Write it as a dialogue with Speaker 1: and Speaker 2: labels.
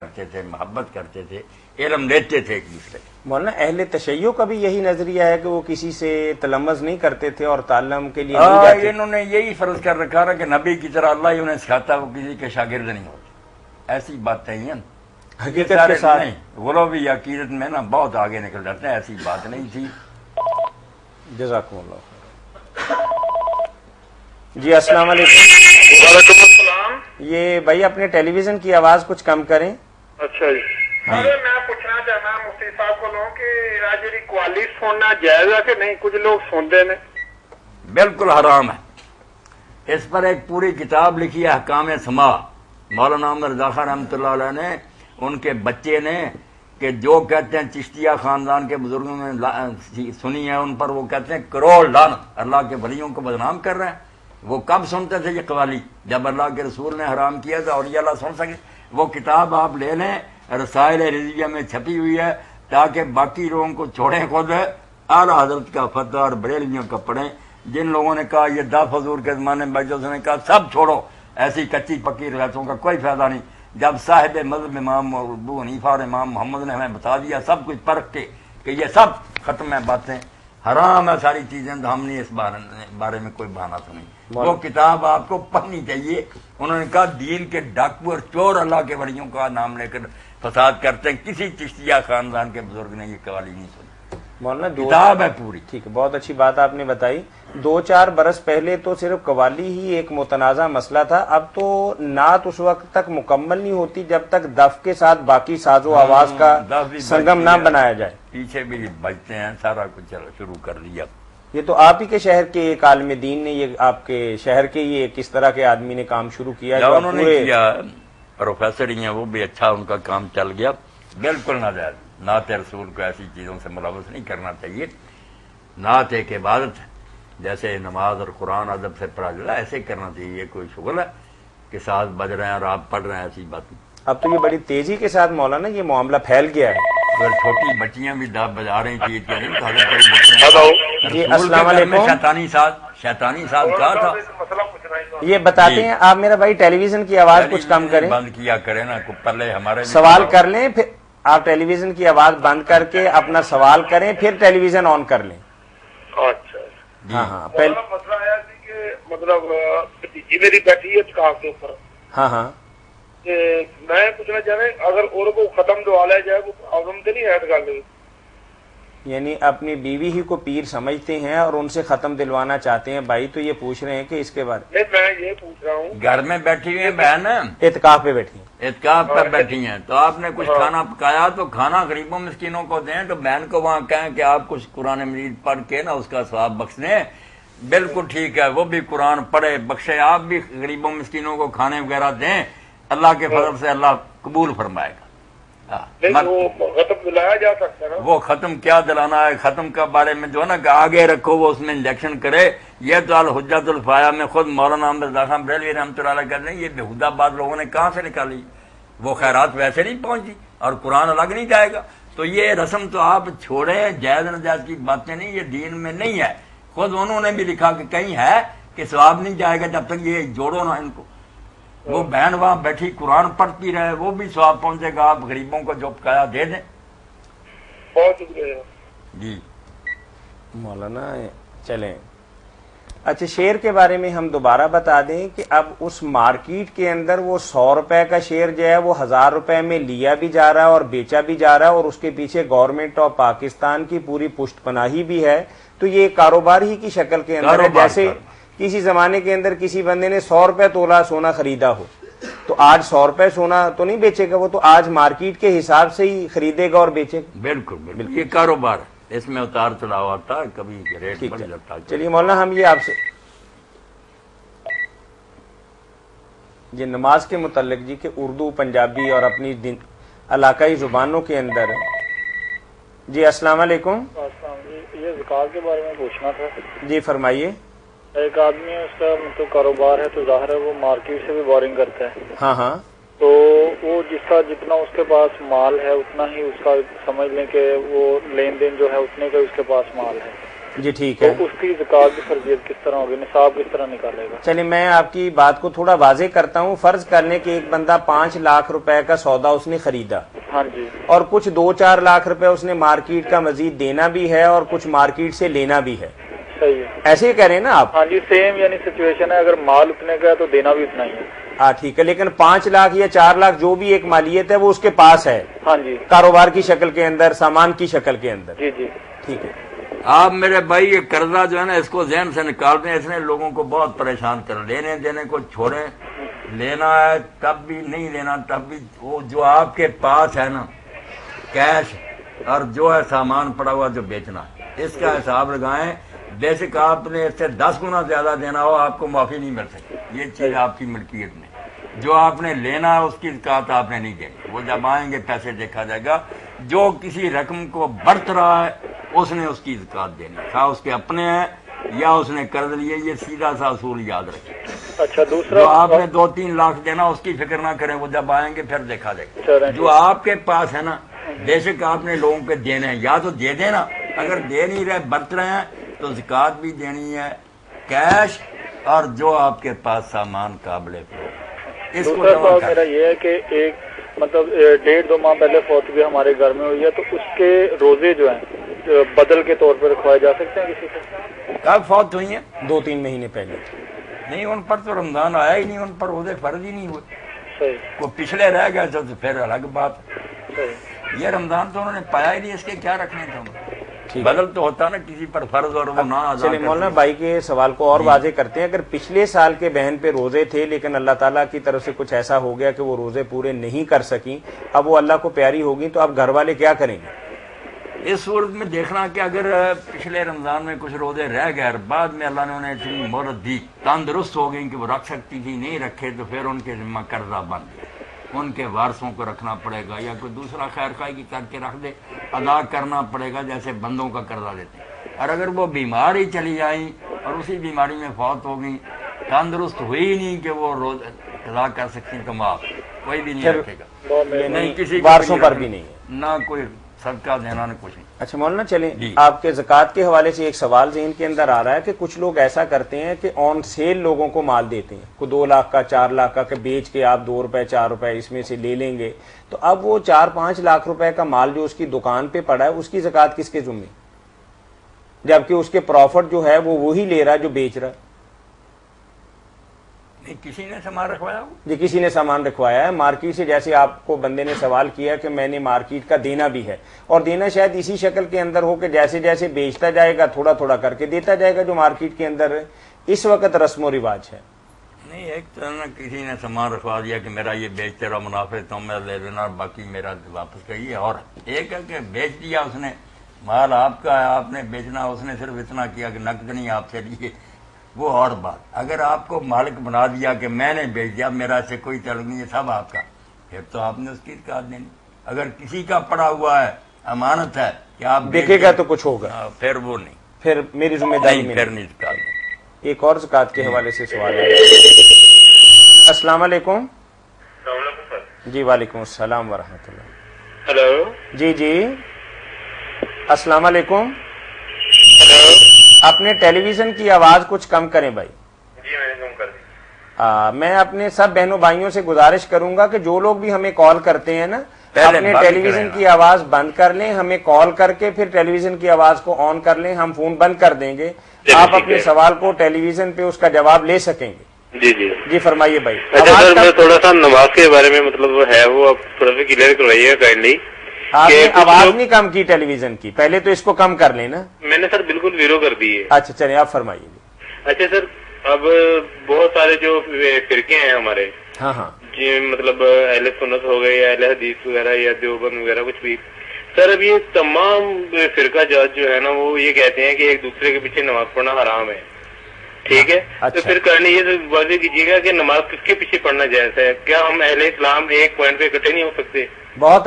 Speaker 1: کرتے تھے، محبت کرتے تھے، علم لیتے تھے ایک دوسرے سے۔
Speaker 2: مولانا اہل تشیع کا بھی یہی نظریہ ہے کہ وہ کسی سے تلمذ نہیں کرتے تھے اور تعلم کے لیے نہیں جاتے؟
Speaker 1: انہوں نے یہی فرض کر رکھا تھا کہ نبی کی طرح اللہ ہی انہیں سکھاتا، وہ کسی کے شاگرد نہیں ہوتے۔ ایسی باتیں ہیں
Speaker 2: حقیقت کے ساتھ
Speaker 1: نہیں، غلوی عقیدت میں نا بہت آگے نکل جاتے ہیں، ایسی بات نہیں تھی۔
Speaker 2: جزاکم اللہ خیر۔ جی السلام علیکم۔
Speaker 3: وعلیکم السلام۔
Speaker 2: یہ بھائی اپنے ٹیلی ویژن کی آواز کچھ کم کریں۔
Speaker 3: اچھا جی، ارے میں پوچھنا چاہنا مفتی صاحب کو کہ آج جی قوالی سننا جائز ہے کہ نہیں؟ کچھ لوگ سنتے ہیں۔
Speaker 1: بالکل حرام ہے۔ اس پر ایک پوری کتاب لکھی ہے احکام سماع، مولانا عمر رضا خان رحمۃ اللہ علیہ نے، ان کے بچے نے، کہ جو کہتے ہیں چشتیہ خاندان کے بزرگوں نے سنی ہے ان پر وہ کہتے ہیں کروڑ لعنت، اللہ کے ولیوں کو بدنام کر رہے ہیں۔ وہ کب سنتے تھے یہ قوالی؟ جب اللہ کے رسول نے حرام کیا تھا اور یہ اللہ سن سکے۔ وہ کتاب آپ لے لیں، رسائل رضویہ میں چھپی ہوئی ہے، تاکہ باقی لوگوں کو چھوڑیں، خود اعلیٰ حضرت کا فتویٰ اور بریلویوں کا پڑھیں۔ جن لوگوں نے کہا یہ دف حضور کے زمانے میں بچوں نے کہا سب چھوڑو، ایسی کچی پکی روایتوں کا کوئی فائدہ نہیں۔ جب صاحب مذہب امام ابو حنیفہ اور امام محمد نے ہمیں بتا دیا سب کچھ پرکھ کے کہ یہ سب ختم ہے، باتیں حرام ہے ساری چیزیں، تو ہم نے اس بارے میں کوئی بہانہ تو نہیں۔ وہ کتاب آپ کو پڑھنی چاہیے۔ انہوں نے کہا دین کے ڈاکو اور چور اللہ کے ولیوں کا نام لے کر فساد کرتے ہیں، کسی چشتیہ خاندان کے بزرگ نے یہ قوالی نہیں سنی۔
Speaker 2: مولانا
Speaker 1: کتاب ہے پوری۔
Speaker 2: ٹھیک ہے، بہت اچھی بات آپ نے بتائی۔ 2-4 برس پہلے تو صرف قوالی ہی ایک متنازع مسئلہ تھا، اب تو نعت اس وقت تک مکمل نہیں ہوتی جب تک دف کے ساتھ باقی ساز و آواز کا سنگم نہ بنایا جائے۔
Speaker 1: پیچھے بھی بجتے ہیں، سارا کچھ شروع کر دیا۔
Speaker 2: یہ تو آپ ہی کے شہر کے ایک عالم دین نے، یہ آپ کے شہر کے یہ کس طرح کے آدمی نے کام شروع کیا؟
Speaker 1: انہوں نے کیا، پروفیسر ہی ہیں وہ بھی، اچھا ان کا کام چل گیا۔ بالکل ناجائز، نعت رسول کو ایسی چیزوں سے ملوث نہیں کرنا چاہیے۔ نعت ایک عبادت ہے، جیسے نماز اور قرآن ادب سے پڑھا جاتا ہے ایسے کرنا چاہیے۔ یہ کوئی شغل ہے کہ ساز بج رہے ہیں اور آپ پڑھ رہے ہیں، ایسی بات نہیں۔
Speaker 2: اب تو یہ بڑی تیزی کے ساتھ مولانا یہ معاملہ پھیل گیا ہے۔
Speaker 1: اگر چھوٹی بچیاں بھی داب بجا رہی تھی
Speaker 2: جی السلام علیکم۔
Speaker 1: شیطانی ساز کہا تھا۔
Speaker 2: یہ بتاتے ہیں آپ میرا بھائی ٹیلی ویژن کی آواز کچھ کم کریں،
Speaker 1: بند کیا کریں نا، پہلے ہمارے
Speaker 2: سوال کر لیں، پھر آپ ٹیلی ویژن کی آواز بند کر کے اپنا سوال کریں، پھر ٹیلی ویژن آن کر لیں۔
Speaker 3: اچھا
Speaker 2: ہاں ہاں پہلے
Speaker 3: مسئلہ آیا تھی کہ مطلب بھتیجی میری بیٹھی ہے کہاں کے اوپر،
Speaker 2: ہاں ہاں
Speaker 3: میں پوچھنا چاہ رہا ہوں اگر اور کو ختم دعا لیا جائے وہ پرابلم تو نہیں ہے گل؟
Speaker 2: یعنی اپنی بیوی ہی کو پیر سمجھتے ہیں اور ان سے ختم دلوانا چاہتے ہیں بھائی، تو یہ پوچھ رہے ہیں کہ اس کے بارے
Speaker 3: میں یہ پوچھ رہا ہوں
Speaker 1: گھر میں بیٹھی ہوئی ہیں بہن،
Speaker 2: اعتکاف پہ بیٹھی ہیں،
Speaker 1: اعتکاف پر بیٹھی ہیں، تو آپ نے کچھ کھانا پکایا تو کھانا غریبوں مسکینوں کو دیں، تو بہن کو وہاں کہیں کہ آپ کچھ قرآن مجید پڑھ کے نا اس کا ثواب بخش دیں۔ بالکل ٹھیک ہے، وہ بھی قرآن پڑھے بخشے، آپ بھی غریبوں مسکینوں کو کھانے وغیرہ دیں، اللہ کے فضل سے اللہ قبول فرمائے گا۔
Speaker 3: وہ ختم دلایا جا سکتا ہے،
Speaker 1: وہ ختم کیا دلانا ہے؟ ختم کا بارے میں جو ہے نا کہ آگے رکھو، وہ اس میں انجیکشن کرے۔ یہ تو الحجت الفایا میں خود مولانا عمر رضا خان بریلوی رحمۃ اللہ علیہ کہتے ہیں، یہ بےہودہ بات لوگوں نے کہاں سے نکالی؟ وہ خیرات ویسے نہیں پہنچی اور قرآن الگ نہیں جائے گا، تو یہ رسم تو آپ چھوڑیں، جائز ناجائز کی باتیں نہیں، یہ دین میں نہیں ہے۔ خود انہوں نے بھی لکھا کہ کہیں ہے کہ ثواب نہیں جائے گا جب تک یہ جوڑو نا ان کو۔ وہ بہن وہاں بیٹھی قرآن پڑھتی رہے، وہ بھی ثواب پہنچے گا، آپ غریبوں کو جو پکایا دے دیں۔
Speaker 3: بہت شکریہ
Speaker 1: جی
Speaker 2: مولانا چلیں۔ اچھا شیر کے بارے میں ہم دوبارہ بتا دیں کہ اب اس مارکیٹ کے اندر وہ 100 روپے کا شیر جو ہے وہ 1000 روپے میں لیا بھی جا رہا ہے اور بیچا بھی جا رہا ہے، اور اس کے پیچھے گورنمنٹ آف پاکستان کی پوری پشت پناہی بھی ہے، تو یہ کاروبار ہی کی شکل کے اندر ہے۔ جیسے کسی زمانے کے اندر کسی بندے نے 100 روپے تولا سونا خریدا ہو تو آج 100 روپے سونا تو نہیں بیچے گا، وہ تو آج مارکیٹ کے حساب سے ہی خریدے گا اور بیچے گا۔
Speaker 1: بالکل بالکل، یہ کاروبار ہے، اس میں اتار چڑھاؤ آتا ہے، کبھی ریٹ بڑھ جاتا ہے۔
Speaker 2: چلیے مولانا ہم یہ آپ سے یہ نماز کے متعلق جی کہ اردو پنجابی اور اپنی علاقائی زبانوں کے اندر، جی السلام علیکم۔
Speaker 3: یہ زکات کے بارے میں پوچھنا تھا۔
Speaker 2: جی فرمائیے۔
Speaker 3: ایک آدمی ہے، اس کا مطلب کاروبار ہے، تو ظاہر ہے وہ مارکیٹ سے بھی بورنگ کرتا ہے،
Speaker 2: ہاں ہاں،
Speaker 3: تو وہ جتنا اس کے پاس مال ہے اتنا ہی اس کا سمجھ لیں کہ وہ لین دین جو ہے اتنے کا اس کے پاس مال ہے۔
Speaker 2: جی ٹھیک ہے.
Speaker 4: تو اس کی زکات کی فرضیت کس طرح ہوگی, نصاب کس طرح نکالے گا؟
Speaker 2: چلیے میں آپ کی بات کو تھوڑا واضح کرتا ہوں. فرض کرنے کہ ایک بندہ 5 لاکھ روپے کا سودا اس نے خریدا,
Speaker 4: ہاں جی,
Speaker 2: اور کچھ 2-4 لاکھ روپے اس نے مارکیٹ کا مزید دینا بھی ہے اور کچھ مارکیٹ سے لینا بھی ہے,
Speaker 4: صحیح ہے,
Speaker 2: ایسے ہی کہہ رہے ہیں نا آپ؟
Speaker 4: ہاں جی, سیم یعنی سچویشن ہے, اگر مال اتنے کا ہے تو دینا بھی اتنا ہی ہے.
Speaker 2: ہاں ٹھیک ہے, لیکن 5 لاکھ یا 4 لاکھ جو بھی ایک مالیت ہے وہ اس کے پاس ہے,
Speaker 4: ہاں جی,
Speaker 2: کاروبار کی شکل کے اندر, سامان کی شکل کے اندر.
Speaker 4: جی جی,
Speaker 2: ٹھیک ہے.
Speaker 1: آپ میرے بھائی یہ قرضہ جو ہے نا اس کو ذہن سے نکال دیں, اس نے لوگوں کو بہت پریشان کر, لینے دینے کو چھوڑیں, لینا ہے تب بھی, نہیں لینا تب بھی. وہ جو آپ کے پاس ہے نا کیش اور جو ہے سامان پڑا ہوا جو بیچنا ہے, اس کا حساب لگائیں. بے شک آپ نے اس سے 10 گنا زیادہ دینا ہو آپ کو معافی نہیں مل سکتی, یہ چیز آپ کی ملکیت میں. جو آپ نے لینا ہے اس کی زکات آپ نے نہیں دینی, وہ جب آئیں گے پیسے دیکھا جائے گا. جو کسی رقم کو برت رہا ہے اس نے اس کی زکات دینی, خواہ اس کے اپنے ہیں یا اس نے قرض لیے. یہ سیدھا سا اصول یاد رکھیں.
Speaker 4: اچھا, دوسرا
Speaker 1: جو آپ نے 2-3 لاکھ دینا اس کی فکر نہ کریں, وہ جب آئیں گے پھر دیکھا جائے گا. جو آپ کے پاس ہے نا بے شک آپ نے لوگوں کے دینے ہیں, یا تو دے دینا, اگر دے نہیں رہے برت رہے ہیں تو زکات بھی دینی ہے کیش, اور جو آپ کے پاس سامان قابل فروخت. اس کو
Speaker 4: دوسرا سوال میرا یہ ہے کہ ایک مطلب 1.5-2 ماہ پہلے فوتگی ہمارے گھر میں ہوئی ہے, تو اس کے روزے جو ہیں بدل کے طور پر رکھوائے جا سکتے ہیں کسی سے؟
Speaker 1: کب فوت ہوئی ہیں؟
Speaker 2: 2-3 مہینے پہلے.
Speaker 1: نہیں, ان پر تو رمضان آیا ہی نہیں, ان پر روزے فرض ہی نہیں ہوئے.
Speaker 4: صحیح,
Speaker 1: وہ پچھلے رہ گئے تو پھر الگ بات.
Speaker 4: صحیح,
Speaker 1: یہ رمضان تو انہوں نے پایا ہی نہیں, اس کے کیا رکھنے تھے انہوں. بدل تو ہوتا نا کسی پر فرض اور وہ نہ ادا.
Speaker 2: چلیے مولانا بھائی کے سوال کو اور واضح کرتے ہیں. اگر پچھلے سال کے بہن پہ روزے تھے لیکن اللہ تعالیٰ کی طرف سے کچھ ایسا ہو گیا کہ وہ روزے پورے نہیں کر سکیں, اب وہ اللہ کو پیاری ہوگی, تو اب گھر والے کیا کریں گے؟
Speaker 1: اس صورت میں دیکھنا کہ اگر پچھلے رمضان میں کچھ روزے رہ گئے اور بعد میں اللہ نے انہیں اتنی مہلت دی, تندرست ہو گئی کہ وہ رکھ سکتی تھی, نہیں رکھے تو پھر ان کے ذمہ قرضہ بن گیا, ان کے وارثوں کو رکھنا پڑے گا, یا کوئی دوسرا خیر خواہی کی کر کے رکھ دے, ادا کرنا پڑے گا جیسے بندوں کا قرضہ دیتے ہیں. اور اگر وہ بیمار ہی چلی جائیں اور اسی بیماری میں فوت ہو گئی, تندرست ہوئی نہیں کہ وہ روز ادا کر سکتی, تو معاف کوئی بھی نہیں رکھے گا, نہیں کسی
Speaker 2: وارثوں پر بھی نہیں ہے,
Speaker 1: نہ کوئی صدقہ دینا نہ کچھ نہیں.
Speaker 2: اچھا مولانا چلیں, آپ کے زکوٰۃ کے حوالے سے ایک سوال ذہن کے اندر آ رہا ہے کہ کچھ لوگ ایسا کرتے ہیں کہ آن سیل لوگوں کو مال دیتے ہیں, کوئی 2 لاکھ کا 4 لاکھ کا, کہ بیچ کے آپ 2 روپے 4 روپے اس میں سے لے لیں گے, تو اب وہ 4-5 لاکھ روپے کا مال جو اس کی دکان پہ پڑا ہے اس کی زکوٰۃ کس کے ذمہ, جبکہ اس کے پروفٹ جو ہے وہ وہی لے رہا ہے جو بیچ رہا ہے؟
Speaker 1: نہیں, کسی نے سامان رکھوایا,
Speaker 2: جی کسی نے سامان رکھوایا ہے مارکیٹ سے. جیسے آپ کو بندے نے سوال کیا کہ میں نے مارکیٹ کا دینا بھی ہے, اور دینا شاید اسی شکل کے اندر ہو کہ جیسے جیسے بیچتا جائے گا تھوڑا تھوڑا کر کے دیتا جائے گا, جو مارکیٹ کے اندر اس وقت رسم و رواج ہے.
Speaker 1: نہیں, ایک تو نا کسی نے سامان رکھوا دیا کہ میرا یہ بیچتے رہا, منافع تو میں لے لینا اور باقی میرا واپس کریے. اور ایک ہے کہ بیچ دیا اس نے, مال آپ کا ہے, آپ نے بیچنا, اس نے صرف اتنا کیا کہ نقد نہیں آپ سے لیے, وہ اور بات. اگر آپ کو مالک بنا دیا کہ میں نے بیچ دیا, میرا سے کوئی تعلق نہیں ہے, سب آپ کا, پھر تو آپ نے اس کی زکات دینی. اگر کسی کا پڑا ہوا ہے, امانت ہے کہ آپ
Speaker 2: دیکھے گا تو کچھ ہوگا,
Speaker 1: پھر وہ نہیں,
Speaker 2: پھر میری ذمہ داری میں.
Speaker 1: پھر نہیں زکات دینی.
Speaker 2: ایک اور زکات کے حوالے سے سوال ہے. السلام علیکم.
Speaker 3: السلام علیکم سر.
Speaker 2: جی وعلیکم السلام ورحمۃ اللہ.
Speaker 3: ہلو.
Speaker 2: جی جی السلام علیکم.
Speaker 3: ہلو.
Speaker 2: اپنے ٹیلی ویژن کی آواز کچھ کم کریں بھائی.
Speaker 3: جی میں نے کم کر دی.
Speaker 2: میں اپنے سب بہنوں بھائیوں سے گزارش کروں گا کہ جو لوگ بھی ہمیں کال کرتے ہیں نا, اپنے ٹیلی ویژن کی آواز بند کر لیں, ہمیں کال کر کے پھر ٹیلی ویژن کی آواز کو آن کر لیں, ہم فون بند کر دیں گے, آپ اپنے سوال کو ٹیلی ویژن پہ اس کا جواب لے سکیں گے.
Speaker 3: جی جی
Speaker 2: جی فرمائیے بھائی.
Speaker 3: اچھا سر, میں تھوڑا سا نماز کے بارے میں مطلب وہ ہے وہ آپ تھوڑا سا کلیئر کروائیے گا کائنڈلی.
Speaker 2: آپ نے آواز نہیں کم کی ٹیلی ویژن کی, پہلے تو اس کو کم کر لیں نا.
Speaker 3: میں نے سر بالکل زیرو کر دی ہے.
Speaker 2: اچھا چلیں آپ فرمائیے.
Speaker 3: اچھا سر, اب بہت سارے جو فرقے ہیں ہمارے,
Speaker 2: ہاں ہاں,
Speaker 3: جی مطلب اہل سنت ہو گئے یا اہل حدیث وغیرہ یا دیوبند وغیرہ کچھ بھی, سر اب یہ تمام فرقہ جات جو ہے نا وہ یہ کہتے ہیں کہ ایک دوسرے کے پیچھے نماز پڑھنا حرام ہے. ٹھیک ہے, تو پھر کرنے یہ واضح کیجیے گا کہ نماز کس کے پیچھے پڑھنا جائز ہے. کیا ہم اہل اسلام ایک پوائنٹ پہ اکٹھے نہیں ہو سکتے؟
Speaker 2: بہت